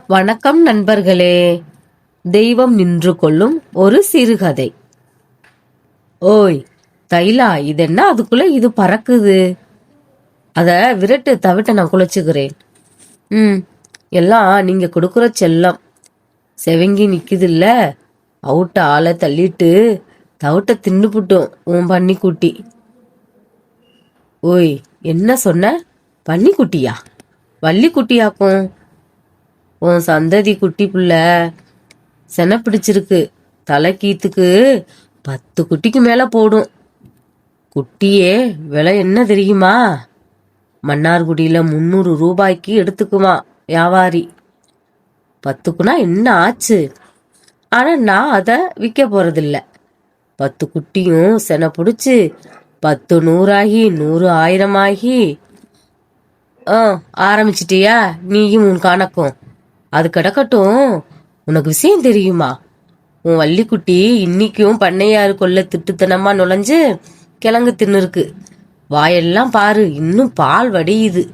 வணக்கம் நண்பர்களே. தெய்வம் நின்று கொள்ளும் ஒரு சிறுகதை. ஓய் தைலா, இதென்ன அதுக்குள்ள இது பறக்குது? அத விரட்டு, தவிட்ட நான் குலைச்சுக்கிறேன். எல்லாம் நீங்க கொடுக்குற செல்லம். செவங்கி நிக்குதுல்ல, அவுட்ட ஆளை தள்ளிட்டு தவிட்ட தின்னுபுட்டோம் உன் பண்ணி குட்டி. ஓய், என்ன சொன்ன? பண்ணி குட்டியா? வள்ளி குட்டியாக்கும். உன் சந்ததி குட்டி புள்ள சென பிடிச்சிருக்கு. தலை கீத்துக்கு 10 குட்டிக்கு மேல போடும். குட்டியே விலை என்ன தெரியுமா? மன்னார்குடியில 300 ரூபாய்க்கு எடுத்துக்குமா வியாபாரி. 10க்குனா என்ன ஆச்சு? ஆனா நான் அத விற்க போறதில்ல. 10 குட்டியும் சென பிடிச்சு 10 100 100 1000 ஆரம்பிச்சிட்டியா நீயும் உன் கணக்கும்? அது கிடக்கட்டும், உனக்கு விஷயம் தெரியுமா? உன் வள்ளிக்குட்டி இன்னைக்கும் பண்ணையாரு கொல்ல திட்டுத்தனமா நுழைஞ்சு கிழங்கு தின்னுருக்கு. வாயெல்லாம் பாரு, இன்னும் பால் வடியுது.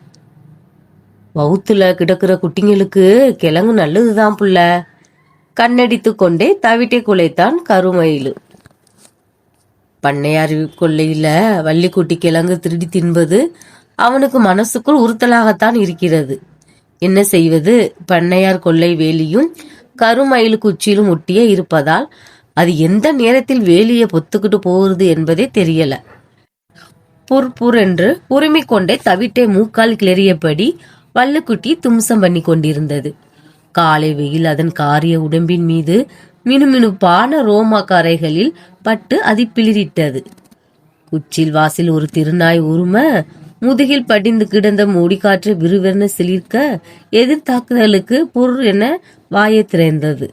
வவுத்துல கிடக்குற குட்டிங்களுக்கு கிழங்கு நல்லதுதான் புள்ள. கண்ணடித்து கொண்டே தவிட்டை குலைத்தான் கருமயிலு. பண்ணையார் கொல்லையில வள்ளிக்குட்டி கிழங்கு திருடி தின்பது அவனுக்கு மனசுக்குள் உறுத்தலாகத்தான் இருக்கிறது. என்ன செய்வது? பண்ணையார் கொல்லை வேலியும் கருமயில் குச்சியிலும் ஒட்டியே இருப்பதால் அது எந்த நேரத்தில் வேலியை பொத்துக்கிட்டு போகிறது என்பதே தெரியல. புர் என்று உரிமிக் கொண்டே தவிட்டை மூக்கால் கிளறியபடி வள்ளுக்குட்டி தும்சம் பண்ணி கொண்டிருந்தது. காலை வெயில் அதன் காரிய உடம்பின் மீது மினுமினுப்பான ரோமா கரைகளில் பட்டு அது பிளிரிட்டது. குச்சில் வாசில் ஒரு திருநாய் உரும முதுகில் படிந்து கிடந்த மூடிக்காற்றை விறுவென சிலிர்க்க எதிர்த்தாக்குதலுக்கு புர் என வாயை திறந்தது.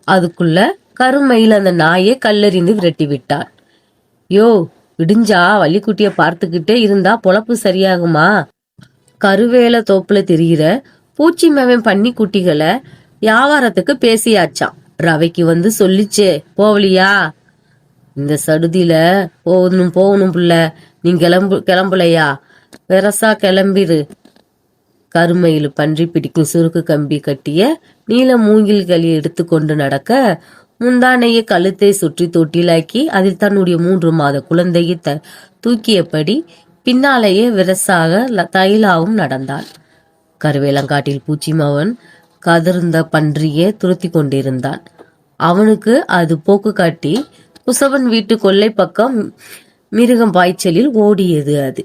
அதுக்குள்ள கருமையில் அந்த நாயை கல்லறிந்து விரட்டி விட்டான். யோ, விடிஞ்சா வள்ளிக்குட்டிய பார்த்துக்கிட்டே இருந்தா பொழப்பு சரியாகுமா? கருவேல தோப்புல தெரிகிற பூச்சி மேவன் பண்ணி குட்டிகளை வியாபாரத்துக்கு பேசியாச்சான். ரவைக்கு வந்து சொல்லிச்சே, போவலியா? இந்த சடுதியில போகணும் புள்ள. நீ கிளம்பலையா? வெரசா கிளம்பிரு. கருமையில் பன்றி பிடிக்கும் சுருக்கு கம்பி கட்டிய நீல மூங்கில்களை எடுத்துக்கொண்டு நடக்க முந்தானைய கழுத்தை சுற்றி தொட்டிலாக்கி அதில் தன்னுடைய 3 மாத குழந்தையை தூக்கியபடி பின்னாலேயே விரசாக தைலாவும் நடந்தாள். கருவேலங்காட்டில் பூச்சிமவன் கதிர்ந்த பன்றியை துரத்தி கொண்டிருந்தான். அவனுக்கு அது போக்கு காட்டி குசவன் வீட்டு கொல்லை பக்கம் மிருகம் பாய்ச்சலில் ஓடியது. அது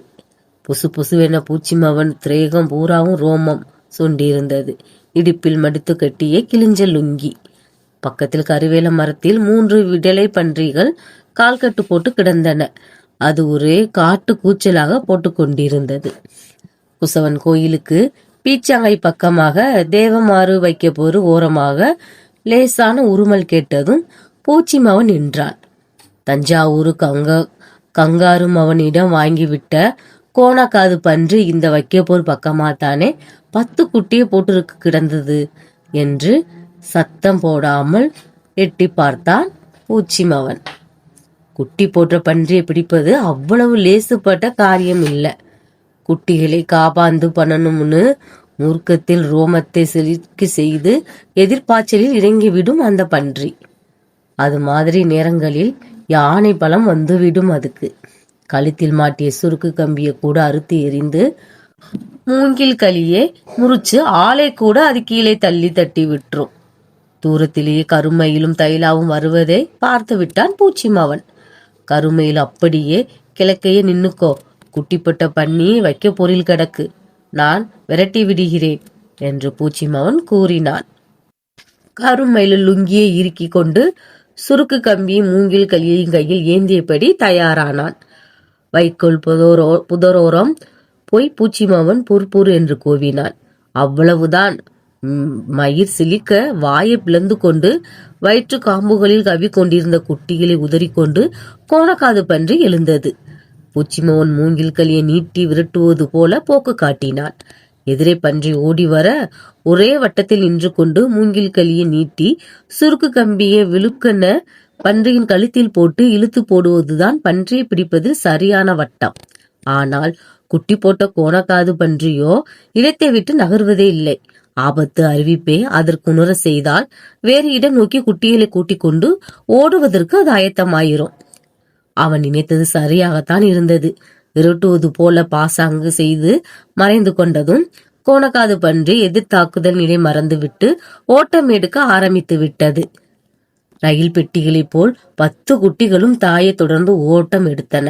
புசு புசுவென பூச்சிமவன் திரேகம் பூராவும் ரோமம் சொண்டிருந்தது. இடுப்பில் மடித்து கட்டிய கிழிஞ்ச லுங்கி. பக்கத்தில் கருவேல மரத்தில் 3 விடலை பன்றிகள் கால்கட்டு போட்டு கிடந்தன. அது ஒரே காட்டு கூச்சலாக போட்டு கொண்டிருந்தது. குசவன் கோயிலுக்கு பீச்சாங்கை பக்கமாக தேவமாறு வைக்க போரு ஓரமாக லேசான உருமல் கேட்டதும் பூச்சிமவன் நின்றான். தஞ்சாவூரு கங்காரும் அவனிடம் வாங்கிவிட்ட கோணக்காது பன்றி இந்த வைக்கப்போர் பக்கமாத்தானே 10 குட்டியை போட்டிருக்கு கிடந்தது என்று சத்தம் போடாமல் எட்டி பார்த்தான் பூச்சிமவன். குட்டி போன்ற பன்றியை பிடிப்பது அவ்வளவு லேசுப்பட்ட காரியம் இல்லை. குட்டிகளை காபாந்து பண்ணணும்னு மூர்க்கத்தில் ரோமத்தை செலுக்கி செய்து எதிர்பாய்ச்சலில் இறங்கிவிடும் அந்த பன்றி. அது மாதிரி நேரங்களில் யானை பலம் வந்துவிடும். அதுக்கு கழுத்தில் மாட்டிய சுருக்கு கம்பியை கூட அறுத்து எறிந்து மூங்கில் களியே முறிச்சு ஆளை கூட அது கீழே தட்டி விட்டுரும். தூரத்திலேயே கருமையிலும் தைலாவும் வருவதை பார்த்து விட்டான் பூச்சிமவன். கருமையில் அப்படியே கிழக்கையே நின்னுக்கோ, குட்டிப்பட்ட பண்ணி வைக்க பொருள் கிடக்கு, நான் விரட்டி விடுகிறேன் என்று பூச்சிமவன் கூறினான். கருமையில் லுங்கியை இறுக்கி கொண்டு சுருக்கு கம்பியும் மூங்கில் களியையும் கையில் ஏந்தியபடி தயாரானான். வைக்கோல் புதரோரம் போய் பூச்சிமவன் புர் என்று கூவினான். அவ்வளவுதான். மயிர் சிலிக்க வாயை பிளந்து கொண்டு வயிற்று காம்புகளில் கவி கொண்டிருந்த குட்டிகளை உதறிக்கொண்டு கோணக்காது பன்றி எழுந்தது. பூச்சிமவன் மூங்கில் களியை நீட்டி விரட்டுவது போல போக்கு காட்டினான். எதிரே பன்றி ஓடி வர ஒரே வட்டத்தில் நின்று கொண்டு மூங்கில் களியை நீட்டி சுருக்கு கம்பியை விழுக்கென பன்றியின் கழுத்தில் போட்டு இழுத்து போடுவதுதான் பன்றியை பிடிப்பதில் சரியான வட்டம். ஆனால் குட்டி போட்ட கோணக்காது பன்றியோ இடத்தை விட்டு நகர்வதே இல்லை. ஆபத்து அறிவிப்பே அதற்குணர செய்தால் வேறு இடம் நோக்கி குட்டிகளை கூட்டிக் கொண்டு ஓடுவதற்கு அது ஆயத்தமாயிரும். அவன் நினைத்தது சரியாகத்தான் இருந்தது. விரட்டுவது போல பாசாங்கு செய்து மறைந்து கொண்டதும் கோணக்காது பன்றி எதிர்த்தாக்குதல் நிலை மறந்துவிட்டு ஓட்டம் எடுக்க ஆரம்பித்து விட்டது. ரயில் பெட்டிகளைப் போல் 10 குட்டிகளும் தாயை தொடர்ந்து ஓட்டம் எடுத்தன.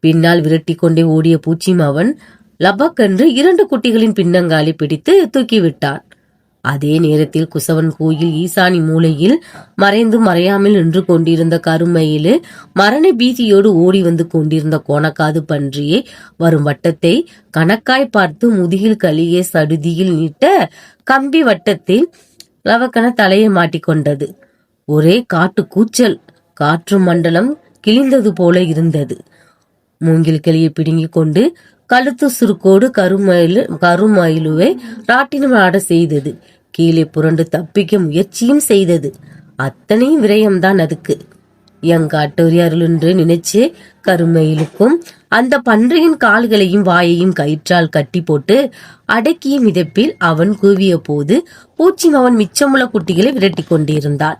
பின்னால் விரட்டி கொண்டே ஓடிய பூச்சி மாவன் லபக்கென்று 2 குட்டிகளின் பின்னங்காலை பிடித்து தூக்கிவிட்டான். அதே நேரத்தில் குசவன் கோயில் ஈசானி மூலையில் மறைந்து மறையாமல் நின்று கொண்டிருந்த கருமயிலு மரண பீதியோடு ஓடி வந்து கொண்டிருந்த கோணக்காது பன்றியை வரும் வட்டத்தை கணக்காய் பார்த்து முதுகில் களியே சடுதியில் நீட்ட கம்பி வட்டத்தில் லவக்கன தலையை மாட்டிக்கொண்டது. ஒரே காட்டு கூச்சல். காற்று மண்டலம் கிழிந்தது போல இருந்தது. மூங்கில் கிளியை பிடுங்கிக் கொண்டு கழுத்து சுருக்கோடு கருமயிலுவை ராட்டினம் ஆட செய்தது. கீழே புரண்டு தப்பிக்க முயற்சியும் செய்தது. அத்தனையும் விரயம்தான் அதுக்கு. எங்காட்டோரி அருள் என்று நினைச்சு கருமயிலுக்கும் அந்த பன்றியின் கால்களையும் வாயையும் கயிற்றால் கட்டி போட்டு அடக்கிய மிதப்பில் அவன் கூவிய போது பூச்சி அவன் மிச்சமுள்ள குட்டிகளை விரட்டி கொண்டிருந்தான்.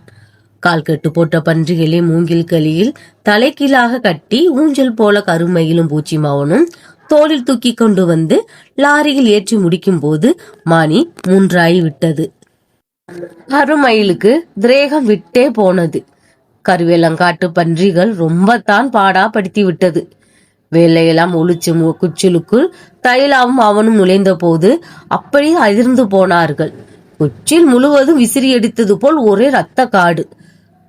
கால் கட்டு போட்ட பன்றிகளை மூங்கில் களியில் தலைகீழாக கட்டி ஊஞ்சல் போல கருமயிலும் பூச்சி மாவனும் தோளில் தூக்கி கொண்டு வந்து லாரியில் ஏற்றி முடிக்கும் போது மணி 3 ஆகிவிட்டது. கருமயிலுக்கு திரேகம் விட்டே போனது. கருவேலங்காட்டு பன்றிகள் ரொம்பத்தான் பாடா படுத்தி விட்டது. வேலையெல்லாம் ஒளிச்சு குச்சிலுக்குள் தைலாவும் அவனும் நுழைந்த போது அப்படியே அதிர்ந்து போனார்கள். குச்சில் முழுவதும் விசிறி அடித்தது போல் ஒரே ரத்த காடு.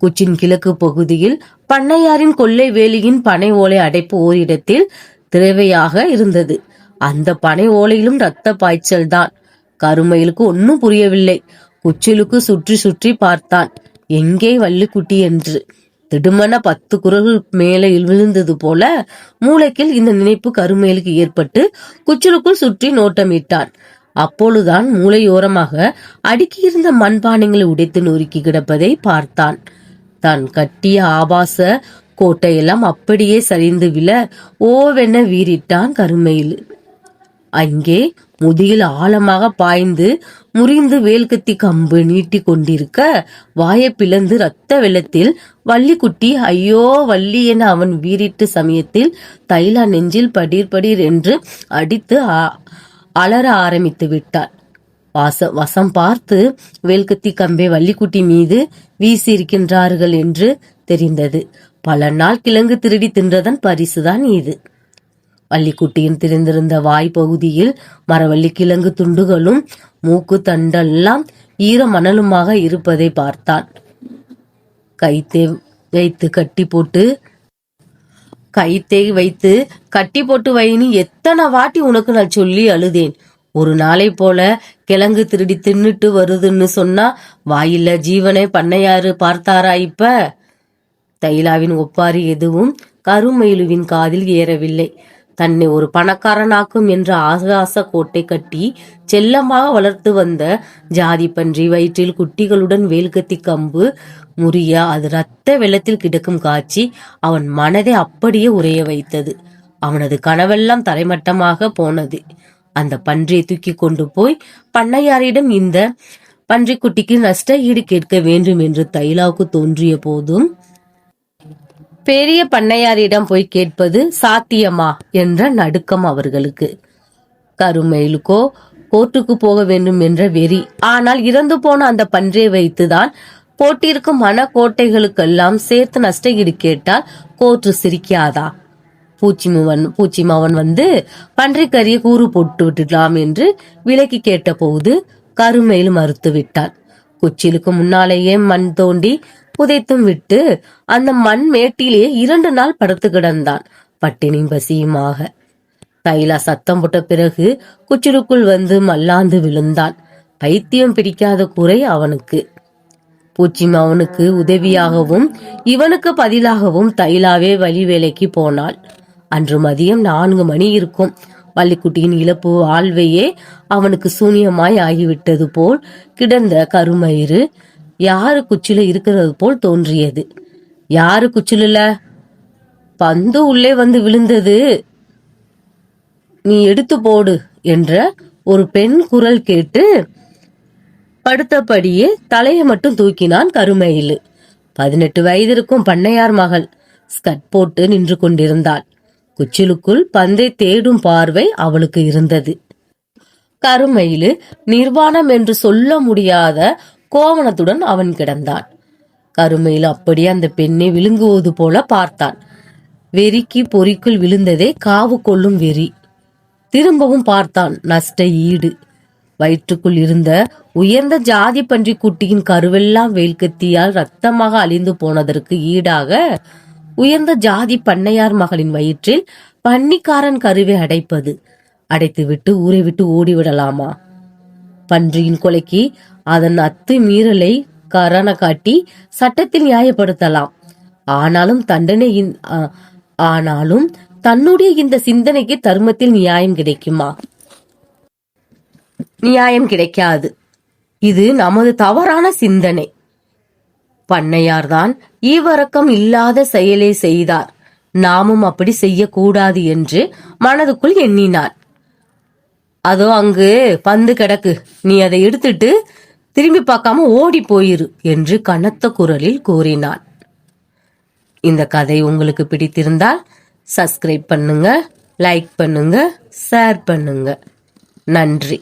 குச்சின் கிழக்கு பகுதியில் பண்ணையாரின் கொள்ளை வேலியின் பனை ஓலை அடைப்பு ஓரிடத்தில் திரவையாக இருந்தது. அந்த பனை ஓலையிலும் ரத்த பாய்ச்சல் தான். கருமயிலுக்கு ஒன்னும் புரியவில்லை. குச்சிலுக்கு சுற்றி சுற்றி பார்த்தான், எங்கே வள்ளிக்குட்டி என்று. திடுமன 10 குரல்கள் மேலே விழுந்தது போல மூளைக்கில் இந்த நினைப்பு கருமயிலுக்கு ஏற்பட்டு குச்சிலுக்குள் சுற்றி நோட்டமிட்டான். அப்பொழுதுதான் மூளையோரமாக அடுக்கியிருந்த மண்பானைகளை உடைத்து நொறுக்கி கிடப்பதை பார்த்தான். தான் கட்டிய ஆபாச கோட்டையெல்லாம் அப்படியே சரிந்து விழ ஓவென வீறிட்டான் கருமயிலு. அங்கே முதுகில் ஆழமாக பாய்ந்து முறிந்து வேல்கத்தி கம்பு நீட்டி கொண்டிருக்க வாயை பிளந்து ரத்த வெள்ளத்தில் வள்ளிக்குட்டி ஐயோ வள்ளி என அவன் வீறிட்டு சமயத்தில் தைலா நெஞ்சில் படீர் படீர் என்று அடித்து அலற ஆரம்பித்து விட்டாள். வசம் பார்த்து வேல்கத்தி கம்பை வள்ளிக்குட்டி மீது வீசி இருக்கின்றார்கள் என்று தெரிந்தது. பல நாள் கிழங்கு திருடி தின்றதன் பரிசுதான் இது. வள்ளிக்குட்டியின் திறந்திருந்த வாய் பகுதியில் மரவள்ளி கிழங்கு துண்டுகளும் மூக்கு தண்டெல்லாம் ஈர மணலுமாக இருப்பதை பார்த்தான். கைத்தை வைத்து கட்டி போட்டு வைனி எத்தனை வாட்டி உனக்கு நான் சொல்லி அழுதேன். ஒரு நாளை போல கிழங்கு திருடி தின்னுட்டு வருதுன்னு சொன்னா வாயில்ல ஜீவனை பண்ணையாரு பார்த்தாரா? இப்ப தைலாவின் ஒப்பாரி எதுவும் கருமயிலுவின் காதில் ஏறவில்லை. தன்னை ஒரு பணக்காரனாக்கும் என்ற ஆகாச கோட்டை கட்டி செல்லமாக வளர்த்து வந்த ஜாதி பன்றி வயிற்றில் குட்டிகளுடன் வேல்கத்தி கம்பு முறிய அது ரத்த வெள்ளத்தில் கிடக்கும் காட்சி அவன் மனதை அப்படியே உறைய வைத்தது. அவனது கனவெல்லாம் தரைமட்டமாக போனது. அந்த பன்றியை தூக்கி கொண்டு போய் பண்ணையாரிடம் இந்த பன்றிக்குட்டிக்கு நஷ்ட ஈடு கேட்க வேண்டும் என்று தைலாவுக்கு தோன்றிய போதும் பெரிய பண்ணையாரிடம் போய் கேட்பது சாத்தியமா என்ற நடுக்கம் அவர்களுக்கு. கருமயிலுக்கோ கோர்ட்டுக்கு போக வேண்டும் என்ற வெறி. ஆனால் இறந்து போன அந்த பன்றியை வைத்துதான் போட்டிருக்கும் மனக்கோட்டைகளுக்கெல்லாம் சேர்த்து நஷ்ட ஈடு கேட்டால் கோர்ட்டு சிரிக்காதா? பூச்சிமாவன் வந்து பன்றிக்கறியை கூறு போட்டு விட்டுடலாம் என்று விலைக்கு கேட்ட போது கருமயிலு மறுத்து விட்டான். குச்சிலுக்கு முன்னாலேயே மண் தோண்டி புதைத்தும் விட்டு அந்த மண் மேட்டிலே 2 நாள் படுத்து கிடந்தான், பட்டினியும் பசியுமாக. தைலா சத்தம் போட்ட பிறகு குச்சிலுக்குள் வந்து மல்லாந்து விழுந்தான். பைத்தியம் பிடிக்காத குறை அவனுக்கு. பூச்சிமாவனுக்கு உதவியாகவும் இவனுக்கு பதிலாகவும் தைலாவே வழி வேலைக்கு போனாள். அன்று மதியம் 4 மணி இருக்கும். வள்ளிக்குட்டியின் இழப்பு வாழ்வையே அவனுக்கு சூனியமாய் ஆகிவிட்டது போல் கிடந்த கருமயிறு யாரு குச்சில இருக்கிறது போல் தோன்றியது. யாரு குச்சில? பந்து உள்ளே வந்து விழுந்தது, நீ எடுத்து போடு என்ற ஒரு பெண் குரல் கேட்டு படுத்தபடியே தலையை மட்டும் தூக்கினான் கருமயிலு. 18 வயது இருக்கும் பண்ணையார் மகள் ஸ்கட் போட்டு நின்று கொண்டிருந்தாள். குச்சிலுக்குள் பந்தை தேடும் பார்வை அவளுக்கு இருந்தது. கருமயிலு நிர்வாணம் என்று சொல்ல முடியாத கோவணத்துடன் அவன் கிடந்தான். கருமயிலு அப்படியே அந்த பெண்ணை விழுங்குவது போல பார்த்தான். வெறிக்கு பொறிக்குள் விழுந்ததே காவு கொள்ளும் வெறி. திரும்பவும் பார்த்தான். நஷ்ட ஈடு. வயிற்றுக்குள் இருந்த உயர்ந்த ஜாதி பன்றி குட்டியின் கருவெல்லாம் வெயில்கத்தியால் ரத்தமாக அழிந்து போனதற்கு ஈடாக உயர்ந்த ஜாதி பண்ணையார் மகளின் வயிற்றில் பன்னிக்காரன் கருவை அடைத்துவிட்டு ஊரை விட்டு ஓடிவிடலாமா? பன்றியின் கொலைக்கு அதன் அத்து மீறலை காரண காட்டி சட்டத்தில் நியாயப்படுத்தலாம். ஆனாலும் தன்னுடைய இந்த சிந்தனைக்கு தர்மத்தில் நியாயம் கிடைக்குமா? நியாயம் கிடைக்காது. இது நமது தவறான சிந்தனை. பண்ணையார்தான் ஈவரக்கம் இல்லாத செயலை செய்தார், நாமும் அப்படி செய்யக்கூடாது என்று மனதுக்குள் எண்ணினான். அதோ அங்கு பந்து கிடக்கு, நீ அதை எடுத்துட்டு திரும்பி பார்க்காம ஓடி போயிரு என்று கனத்த குரலில் கூறினான். இந்த கதை உங்களுக்கு பிடித்திருந்தால் சப்ஸ்கிரைப் பண்ணுங்க, லைக் பண்ணுங்க, ஷேர் பண்ணுங்க. நன்றி.